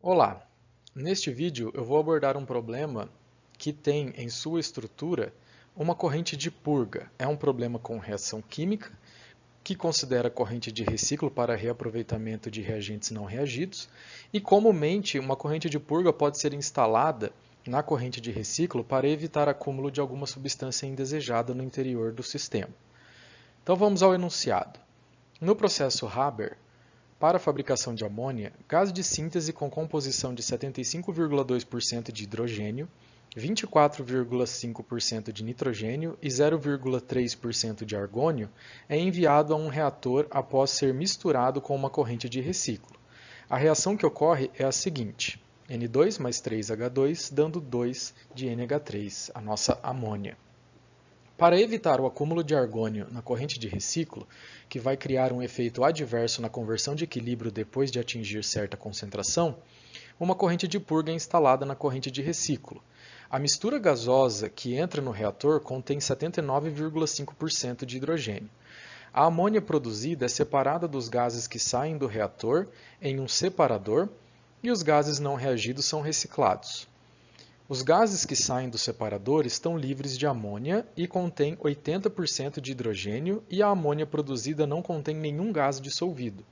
Olá! Neste vídeo eu vou abordar um problema que tem em sua estrutura uma corrente de purga. É um problema com reação química que considera a corrente de reciclo para reaproveitamento de reagentes não reagidos e comumente uma corrente de purga pode ser instalada na corrente de reciclo para evitar acúmulo de alguma substância indesejada no interior do sistema. Então vamos ao enunciado. No processo Haber, para a fabricação de amônia, gás de síntese com composição de 75,2% de hidrogênio, 24,5% de nitrogênio e 0,3% de argônio é enviado a um reator após ser misturado com uma corrente de reciclo. A reação que ocorre é a seguinte: N2 mais 3H2 dando 2 de NH3, a nossa amônia. Para evitar o acúmulo de argônio na corrente de reciclo, que vai criar um efeito adverso na conversão de equilíbrio depois de atingir certa concentração, uma corrente de purga é instalada na corrente de reciclo. A mistura gasosa que entra no reator contém 79,5% de hidrogênio. A amônia produzida é separada dos gases que saem do reator em um separador e os gases não reagidos são reciclados. Os gases que saem do separador estão livres de amônia e contêm 80% de hidrogênio e a amônia produzida não contém nenhum gás dissolvido.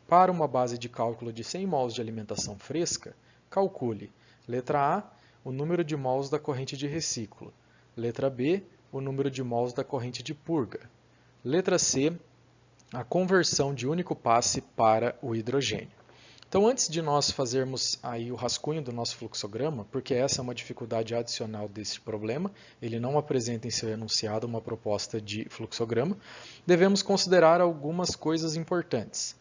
Para uma base de cálculo de 100 mols de alimentação fresca, calcule: letra A, o número de mols da corrente de reciclo; letra B, o número de mols da corrente de purga; letra C, a conversão de único passe para o hidrogênio. Então, antes de nós fazermos aí o rascunho do nosso fluxograma, porque essa é uma dificuldade adicional desse problema, ele não apresenta em seu enunciado uma proposta de fluxograma, devemos considerar algumas coisas importantes.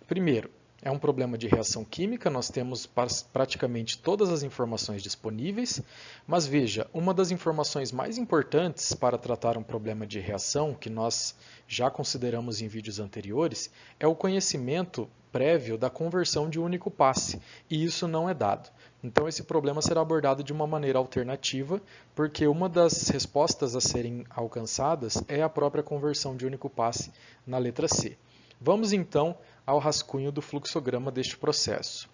Primeiro, é um problema de reação química, nós temos praticamente todas as informações disponíveis, mas veja, uma das informações mais importantes para tratar um problema de reação, que nós já consideramos em vídeos anteriores, é o conhecimento prévio da conversão de único passe, e isso não é dado. Então esse problema será abordado de uma maneira alternativa, porque uma das respostas a serem alcançadas é a própria conversão de único passe na letra C. Vamos então ao rascunho do fluxograma deste processo.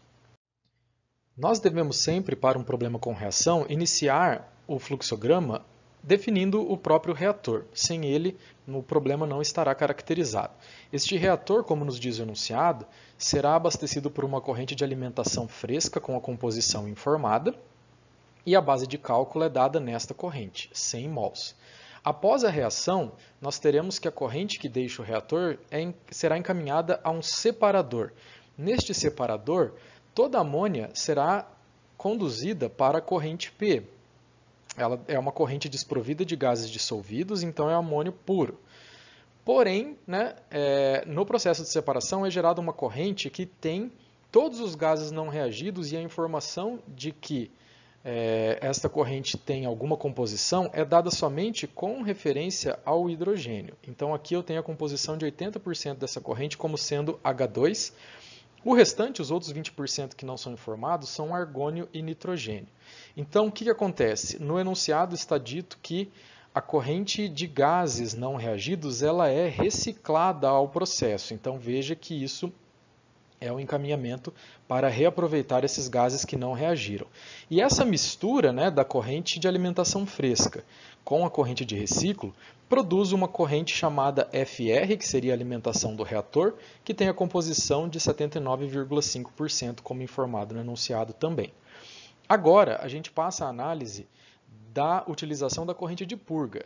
Nós devemos sempre, para um problema com reação, iniciar o fluxograma definindo o próprio reator. Sem ele, o problema não estará caracterizado. Este reator, como nos diz o enunciado, será abastecido por uma corrente de alimentação fresca com a composição informada e a base de cálculo é dada nesta corrente, 100 mols. Após a reação, nós teremos que a corrente que deixa o reator será encaminhada a um separador. Neste separador, toda a amônia será conduzida para a corrente P. Ela é uma corrente desprovida de gases dissolvidos, então é amônio puro. Porém, no processo de separação é gerada uma corrente que tem todos os gases não reagidos e a informação de que esta corrente tem alguma composição é dada somente com referência ao hidrogênio. Então aqui eu tenho a composição de 80% dessa corrente como sendo H2. O restante, os outros 20% que não são informados, são argônio e nitrogênio. Então o que acontece? No enunciado está dito que a corrente de gases não reagidos ela é reciclada ao processo. Então veja que isso é o encaminhamento para reaproveitar esses gases que não reagiram. E essa mistura da corrente de alimentação fresca com a corrente de reciclo produz uma corrente chamada FR, que seria a alimentação do reator, que tem a composição de 79,5%, como informado no enunciado também. Agora, a gente passa a análise da utilização da corrente de purga.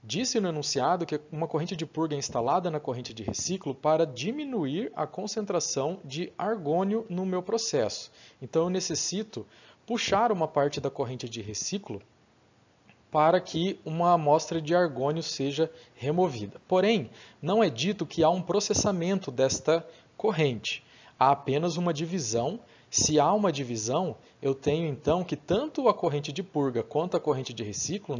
Disse no enunciado que uma corrente de purga é instalada na corrente de reciclo para diminuir a concentração de argônio no meu processo. Então eu necessito puxar uma parte da corrente de reciclo para que uma amostra de argônio seja removida. Porém, não é dito que há um processamento desta corrente. Há apenas uma divisão. Se há uma divisão, eu tenho então que tanto a corrente de purga quanto a corrente de reciclo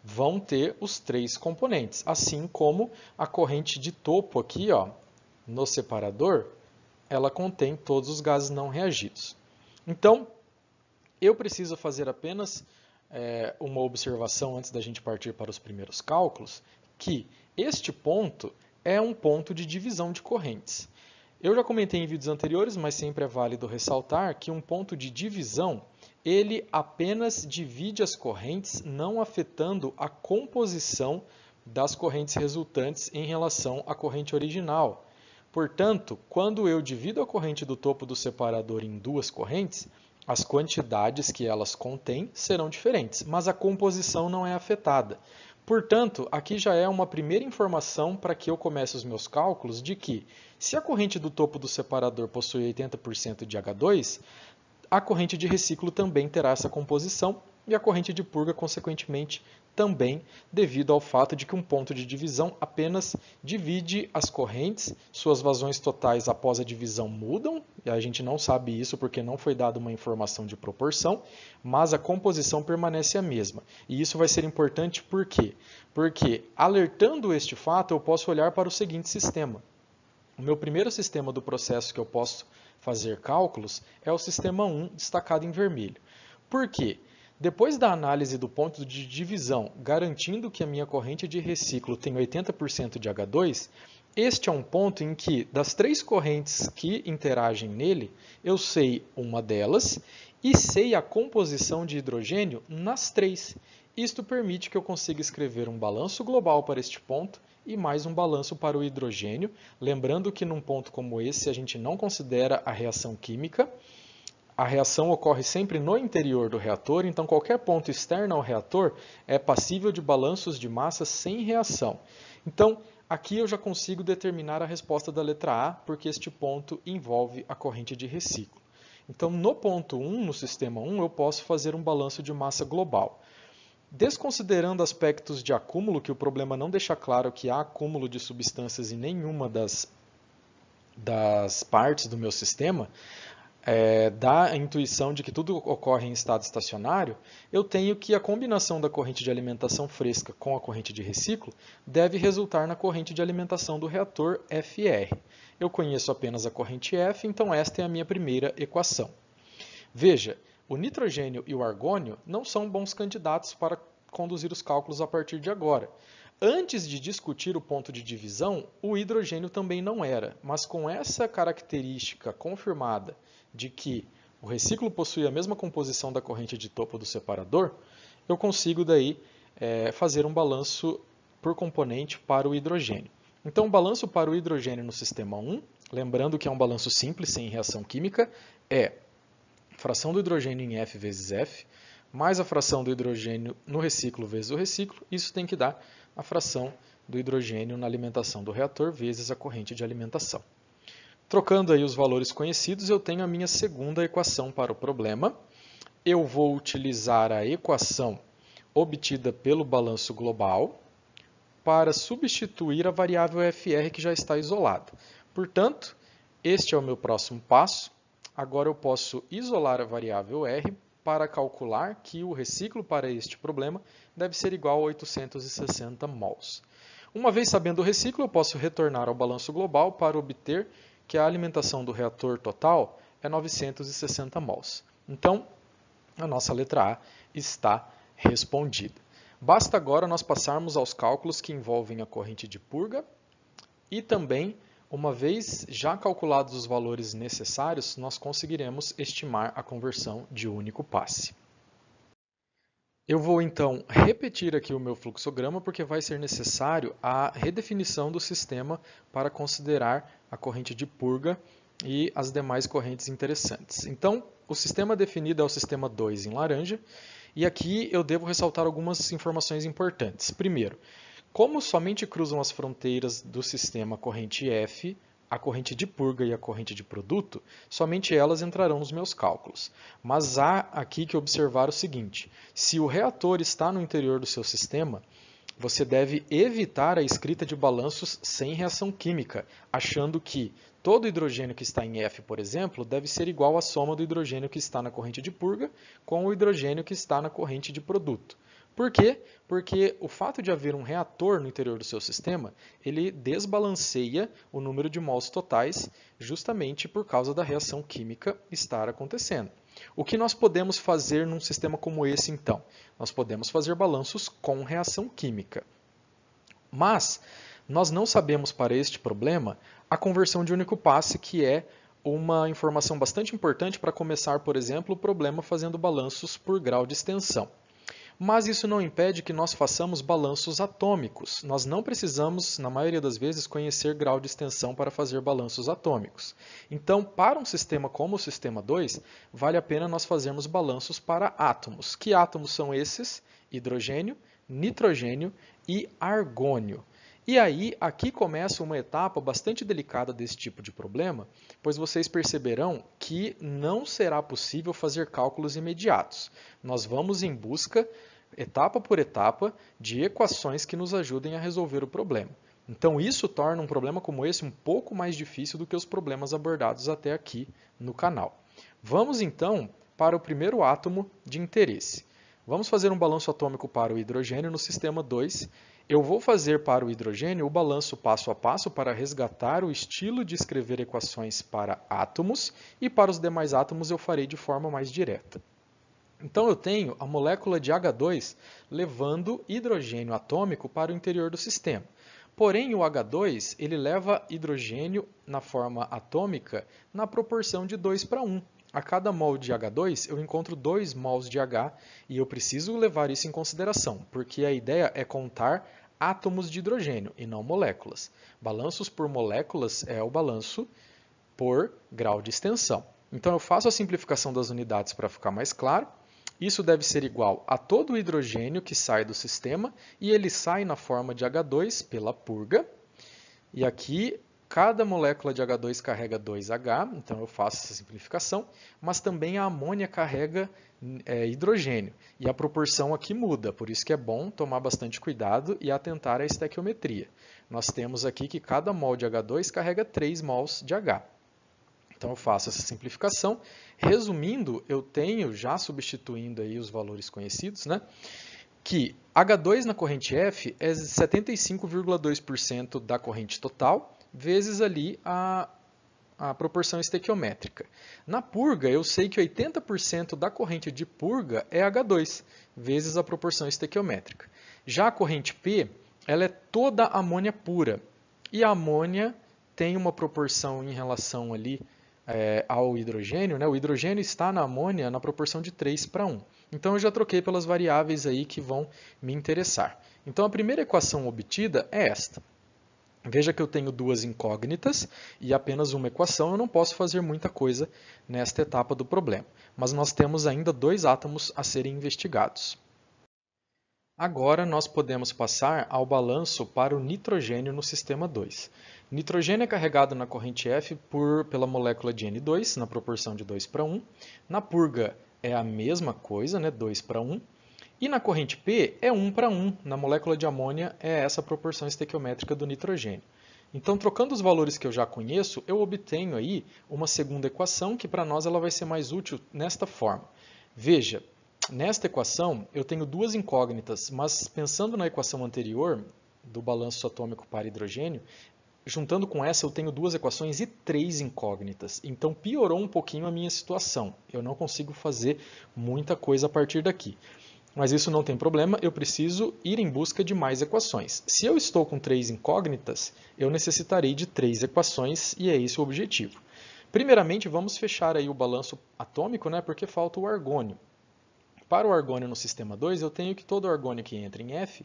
vão ter os três componentes, assim como a corrente de topo aqui, no separador, ela contém todos os gases não reagidos. Então, eu preciso fazer apenas uma observação antes da gente partir para os primeiros cálculos, que este ponto é um ponto de divisão de correntes. Eu já comentei em vídeos anteriores, mas sempre é válido ressaltar que um ponto de divisão, ele apenas divide as correntes, não afetando a composição das correntes resultantes em relação à corrente original. Portanto, quando eu divido a corrente do topo do separador em duas correntes, as quantidades que elas contêm serão diferentes, mas a composição não é afetada. Portanto, aqui já é uma primeira informação para que eu comece os meus cálculos de que, se a corrente do topo do separador possui 80% de H2, a corrente de reciclo também terá essa composição e a corrente de purga, consequentemente, também, devido ao fato de que um ponto de divisão apenas divide as correntes, suas vazões totais após a divisão mudam, e a gente não sabe isso porque não foi dada uma informação de proporção, mas a composição permanece a mesma. E isso vai ser importante por quê? Porque, alertando este fato, eu posso olhar para o seguinte sistema. O meu primeiro sistema do processo que eu posso fazer cálculos é o sistema 1, destacado em vermelho. Por quê? Depois da análise do ponto de divisão, garantindo que a minha corrente de reciclo tem 80% de H2, este é um ponto em que, das três correntes que interagem nele, eu sei uma delas e sei a composição de hidrogênio nas três. Isto permite que eu consiga escrever um balanço global para este ponto e mais um balanço para o hidrogênio, lembrando que num ponto como esse a gente não considera a reação química. A reação ocorre sempre no interior do reator, então qualquer ponto externo ao reator é passível de balanços de massa sem reação. Então, aqui eu já consigo determinar a resposta da letra A, porque este ponto envolve a corrente de reciclo. Então, no ponto 1, no sistema 1, eu posso fazer um balanço de massa global. Desconsiderando aspectos de acúmulo, que o problema não deixa claro que há acúmulo de substâncias em nenhuma das partes do meu sistema, dá a intuição de que tudo ocorre em estado estacionário, eu tenho que a combinação da corrente de alimentação fresca com a corrente de reciclo deve resultar na corrente de alimentação do reator FR. Eu conheço apenas a corrente F, então esta é a minha primeira equação. Veja, o nitrogênio e o argônio não são bons candidatos para conduzir os cálculos a partir de agora. Antes de discutir o ponto de divisão, o hidrogênio também não era, mas com essa característica confirmada de que o reciclo possui a mesma composição da corrente de topo do separador, eu consigo daí fazer um balanço por componente para o hidrogênio. Então, o balanço para o hidrogênio no sistema 1, lembrando que é um balanço simples, sem reação química, é a fração do hidrogênio em F vezes F, mais a fração do hidrogênio no reciclo vezes o reciclo, isso tem que dar a fração do hidrogênio na alimentação do reator vezes a corrente de alimentação. Trocando aí os valores conhecidos, eu tenho a minha segunda equação para o problema. Eu vou utilizar a equação obtida pelo balanço global para substituir a variável FR que já está isolada. Portanto, este é o meu próximo passo. Agora eu posso isolar a variável R para calcular que o reciclo para este problema deve ser igual a 860 mols. Uma vez sabendo o reciclo, eu posso retornar ao balanço global para obter que a alimentação do reator total é 960 mols. Então, a nossa letra A está respondida. Basta agora nós passarmos aos cálculos que envolvem a corrente de purga e também, uma vez já calculados os valores necessários, nós conseguiremos estimar a conversão de único passe. Eu vou então repetir aqui o meu fluxograma porque vai ser necessário a redefinição do sistema para considerar a corrente de purga e as demais correntes interessantes. Então, o sistema definido é o sistema 2 em laranja e aqui eu devo ressaltar algumas informações importantes. Primeiro, como somente cruzam as fronteiras do sistema corrente F, a corrente de purga e a corrente de produto, somente elas entrarão nos meus cálculos. Mas há aqui que observar o seguinte: se o reator está no interior do seu sistema, você deve evitar a escrita de balanços sem reação química, achando que todo hidrogênio que está em F, por exemplo, deve ser igual à soma do hidrogênio que está na corrente de purga com o hidrogênio que está na corrente de produto. Por quê? Porque o fato de haver um reator no interior do seu sistema, ele desbalanceia o número de mols totais justamente por causa da reação química estar acontecendo. O que nós podemos fazer num sistema como esse, então? Nós podemos fazer balanços com reação química. Mas nós não sabemos para este problema a conversão de único passe, que é uma informação bastante importante para começar, por exemplo, o problema fazendo balanços por grau de extensão. Mas isso não impede que nós façamos balanços atômicos. Nós não precisamos, na maioria das vezes, conhecer grau de extensão para fazer balanços atômicos. Então, para um sistema como o sistema 2, vale a pena nós fazermos balanços para átomos. Que átomos são esses? Hidrogênio, nitrogênio e argônio. E aí, aqui começa uma etapa bastante delicada desse tipo de problema, pois vocês perceberão que não será possível fazer cálculos imediatos. Nós vamos em busca, etapa por etapa, de equações que nos ajudem a resolver o problema. Então, isso torna um problema como esse um pouco mais difícil do que os problemas abordados até aqui no canal. Vamos então para o primeiro átomo de interesse. Vamos fazer um balanço atômico para o hidrogênio no sistema 2. Eu vou fazer para o hidrogênio o balanço passo a passo para resgatar o estilo de escrever equações para átomos, e para os demais átomos eu farei de forma mais direta. Então eu tenho a molécula de H2 levando hidrogênio atômico para o interior do sistema. Porém, o H2 ele leva hidrogênio na forma atômica na proporção de 2 para 1. A cada mol de H2 eu encontro 2 mols de H, e eu preciso levar isso em consideração, porque a ideia é contar átomos de hidrogênio e não moléculas. Balanços por moléculas é o balanço por grau de extensão. Então eu faço a simplificação das unidades para ficar mais claro. Isso deve ser igual a todo o hidrogênio que sai do sistema, e ele sai na forma de H2 pela purga. E aqui cada molécula de H2 carrega 2H, então eu faço essa simplificação, mas também a amônia carrega hidrogênio, e a proporção aqui muda, por isso que é bom tomar bastante cuidado e atentar à estequiometria. Nós temos aqui que cada mol de H2 carrega 3 mols de H. Então eu faço essa simplificação. Resumindo, eu tenho, já substituindo aí os valores conhecidos, né, que H2 na corrente F é 75,2% da corrente total, vezes ali a proporção estequiométrica. Na purga, eu sei que 80% da corrente de purga é H2, vezes a proporção estequiométrica. Já a corrente P, ela é toda amônia pura, e a amônia tem uma proporção em relação ali ao hidrogênio, né? O hidrogênio está na amônia na proporção de 3 para 1. Então eu já troquei pelas variáveis aí que vão me interessar. Então a primeira equação obtida é esta. Veja que eu tenho duas incógnitas e apenas uma equação, eu não posso fazer muita coisa nesta etapa do problema. Mas nós temos ainda 2 átomos a serem investigados. Agora nós podemos passar ao balanço para o nitrogênio no sistema 2. Nitrogênio é carregado na corrente F pela molécula de N2, na proporção de 2 para 1. Na purga é a mesma coisa, né, 2 para 1. E na corrente P é 1 para 1. Na molécula de amônia é essa proporção estequiométrica do nitrogênio. Então, trocando os valores que eu já conheço, eu obtenho aí uma segunda equação que para nós ela vai ser mais útil nesta forma. Veja, nesta equação eu tenho duas incógnitas, mas pensando na equação anterior do balanço atômico para hidrogênio, juntando com essa eu tenho duas equações e 3 incógnitas. Então piorou um pouquinho a minha situação. Eu não consigo fazer muita coisa a partir daqui. Mas isso não tem problema, eu preciso ir em busca de mais equações. Se eu estou com 3 incógnitas, eu necessitarei de 3 equações, e é esse o objetivo. Primeiramente, vamos fechar aí o balanço atômico, né, porque falta o argônio. Para o argônio no sistema 2, eu tenho que todo argônio que entra em F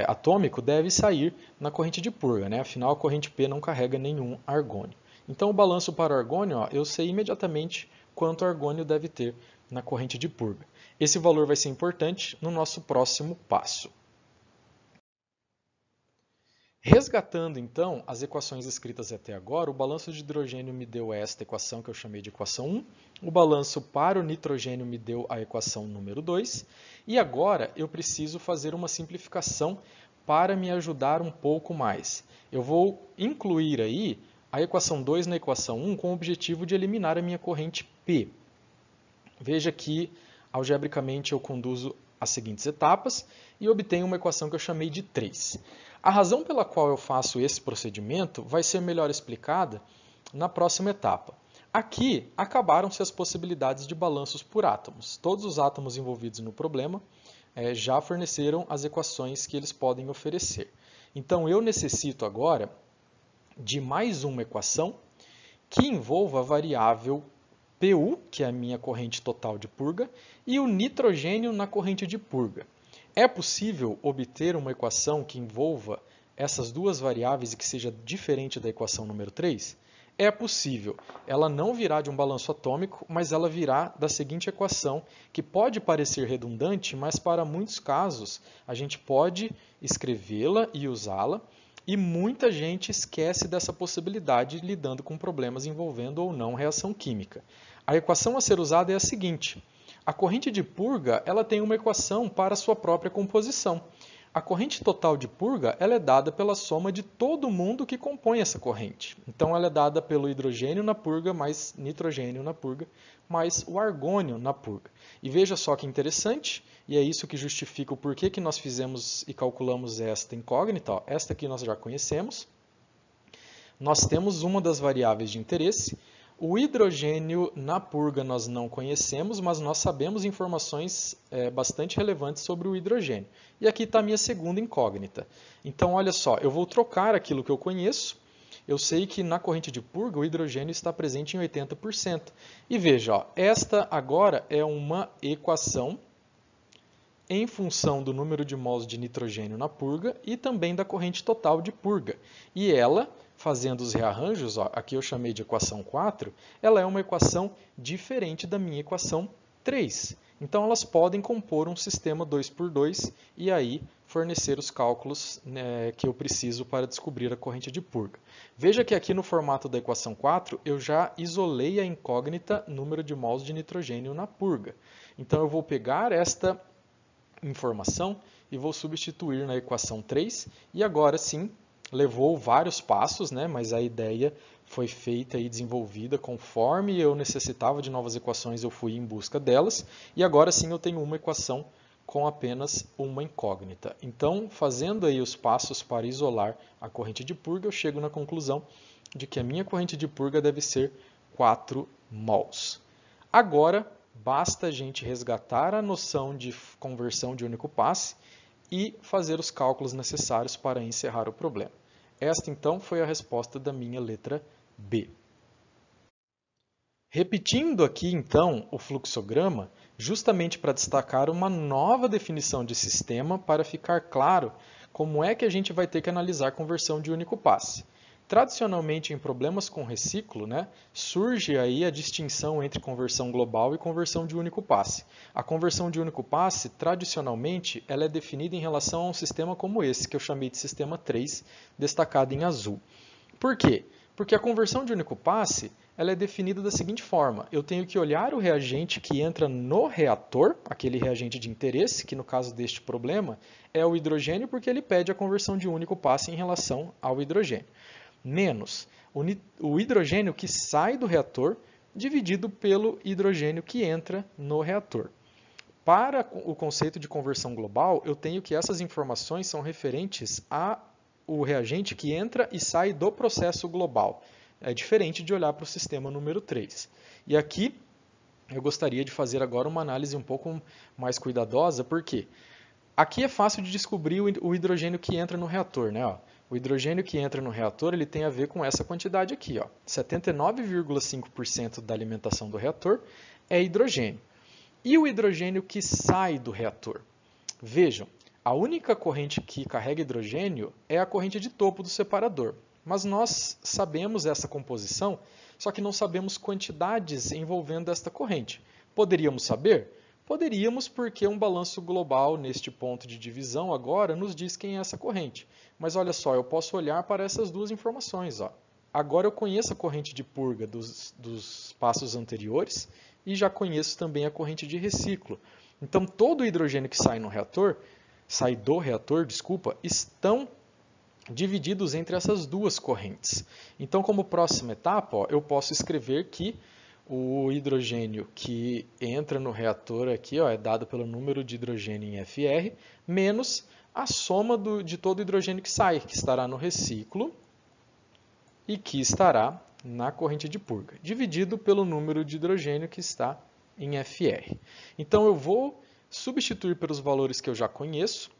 atômico deve sair na corrente de purga, né? Afinal a corrente P não carrega nenhum argônio. Então o balanço para o argônio, eu sei imediatamente quanto argônio deve ter na corrente de purga. Esse valor vai ser importante no nosso próximo passo. Resgatando então as equações escritas até agora, o balanço de hidrogênio me deu esta equação que eu chamei de equação 1, o balanço para o nitrogênio me deu a equação número 2, e agora eu preciso fazer uma simplificação para me ajudar um pouco mais. Eu vou incluir aí a equação 2 na equação 1 com o objetivo de eliminar a minha corrente P. Veja que, algebricamente, eu conduzo as seguintes etapas e obtenho uma equação que eu chamei de 3. A razão pela qual eu faço esse procedimento vai ser melhor explicada na próxima etapa. Aqui, acabaram-se as possibilidades de balanços por átomos. Todos os átomos envolvidos no problema já forneceram as equações que eles podem oferecer. Então, eu necessito agora de mais uma equação que envolva a variável PU, que é a minha corrente total de purga, e o nitrogênio na corrente de purga. É possível obter uma equação que envolva essas duas variáveis e que seja diferente da equação número 3? É possível. Ela não virá de um balanço atômico, mas ela virá da seguinte equação, que pode parecer redundante, mas para muitos casos a gente pode escrevê-la e usá-la, e muita gente esquece dessa possibilidade lidando com problemas envolvendo ou não reação química. A equação a ser usada é a seguinte: a corrente de purga ela tem uma equação para a sua própria composição. A corrente total de purga ela é dada pela soma de todo mundo que compõe essa corrente. Então ela é dada pelo hidrogênio na purga mais nitrogênio na purga mais o argônio na purga. E veja só que interessante, e é isso que justifica o porquê que nós fizemos e calculamos esta incógnita. Ó, esta aqui nós já conhecemos. Nós temos uma das variáveis de interesse. O hidrogênio na purga nós não conhecemos, mas nós sabemos informações bastante relevantes sobre o hidrogênio. E aqui está a minha segunda incógnita. Então, olha só, eu vou trocar aquilo que eu conheço. Eu sei que na corrente de purga o hidrogênio está presente em 80%. E veja, ó, esta agora é uma equação em função do número de mols de nitrogênio na purga e também da corrente total de purga. E ela, fazendo os rearranjos, ó, aqui eu chamei de equação 4, ela é uma equação diferente da minha equação 3. Então elas podem compor um sistema 2×2 e aí fornecer os cálculos que eu preciso para descobrir a corrente de purga. Veja que aqui no formato da equação 4 eu já isolei a incógnita número de mols de nitrogênio na purga. Então eu vou pegar esta informação e vou substituir na equação 3 e agora sim levou vários passos, né? Mas a ideia foi feita e desenvolvida conforme eu necessitava de novas equações, eu fui em busca delas e agora sim eu tenho uma equação com apenas uma incógnita. Então, fazendo aí os passos para isolar a corrente de purga, eu chego na conclusão de que a minha corrente de purga deve ser 4 mols. Agora, basta a gente resgatar a noção de conversão de único passe e fazer os cálculos necessários para encerrar o problema. Esta, então, foi a resposta da minha letra B. Repetindo aqui, então, o fluxograma, justamente para destacar uma nova definição de sistema para ficar claro como é que a gente vai ter que analisar conversão de único passe. Tradicionalmente, em problemas com reciclo, surge aí a distinção entre conversão global e conversão de único passe. A conversão de único passe, tradicionalmente, ela é definida em relação a um sistema como esse, que eu chamei de sistema 3, destacado em azul. Por quê? Porque a conversão de único passe ela é definida da seguinte forma: eu tenho que olhar o reagente que entra no reator, aquele reagente de interesse, que no caso deste problema é o hidrogênio, porque ele pede a conversão de único passe em relação ao hidrogênio, menos o hidrogênio que sai do reator dividido pelo hidrogênio que entra no reator. Para o conceito de conversão global, eu tenho que essas informações são referentes ao reagente que entra e sai do processo global. É diferente de olhar para o sistema número 3. E aqui eu gostaria de fazer agora uma análise um pouco mais cuidadosa, porque aqui é fácil de descobrir o hidrogênio que entra no reator, né? O hidrogênio que entra no reator ele tem a ver com essa quantidade aqui, 79,5% da alimentação do reator é hidrogênio. E o hidrogênio que sai do reator? Vejam, a única corrente que carrega hidrogênio é a corrente de topo do separador. Mas nós sabemos essa composição, só que não sabemos quantidades envolvendo esta corrente. Poderíamos saber? Poderíamos, porque um balanço global neste ponto de divisão agora nos diz quem é essa corrente. Mas olha só, eu posso olhar para essas duas informações. Agora eu conheço a corrente de purga dos passos anteriores e já conheço também a corrente de reciclo. Então todo o hidrogênio que sai do reator, estão divididos entre essas duas correntes. Então, como próxima etapa, eu posso escrever que o hidrogênio que entra no reator aqui é dado pelo número de hidrogênio em FR, menos a soma de todo o hidrogênio que sai, que estará no reciclo e que estará na corrente de purga, dividido pelo número de hidrogênio que está em FR. Então, eu vou substituir pelos valores que eu já conheço,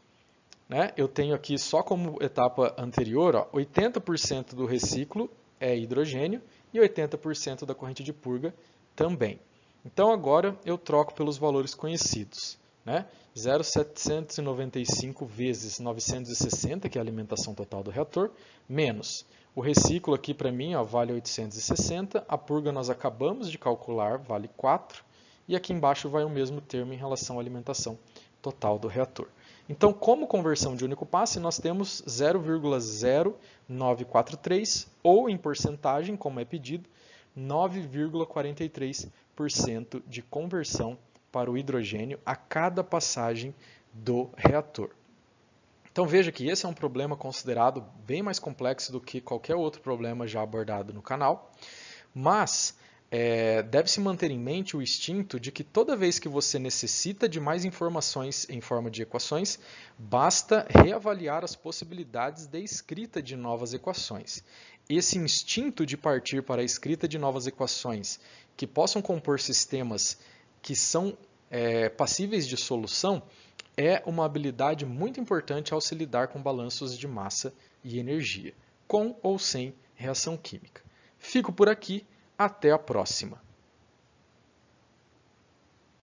né, eu tenho aqui só como etapa anterior, 80% do reciclo é hidrogênio e 80% da corrente de purga também. Então agora eu troco pelos valores conhecidos, né? 0,795 vezes 960, que é a alimentação total do reator, menos o reciclo aqui para mim vale 860, a purga nós acabamos de calcular, vale 4, e aqui embaixo vai o mesmo termo em relação à alimentação total do reator. Então, como conversão de único passe, nós temos 0,0943, ou em porcentagem, como é pedido, 9,43% de conversão para o hidrogênio a cada passagem do reator. Então veja que esse é um problema considerado bem mais complexo do que qualquer outro problema já abordado no canal, mas deve-se manter em mente o instinto de que toda vez que você necessita de mais informações em forma de equações, basta reavaliar as possibilidades de escrita de novas equações. Esse instinto de partir para a escrita de novas equações que possam compor sistemas que são passíveis de solução é uma habilidade muito importante ao se lidar com balanços de massa e energia, com ou sem reação química. Fico por aqui, até a próxima!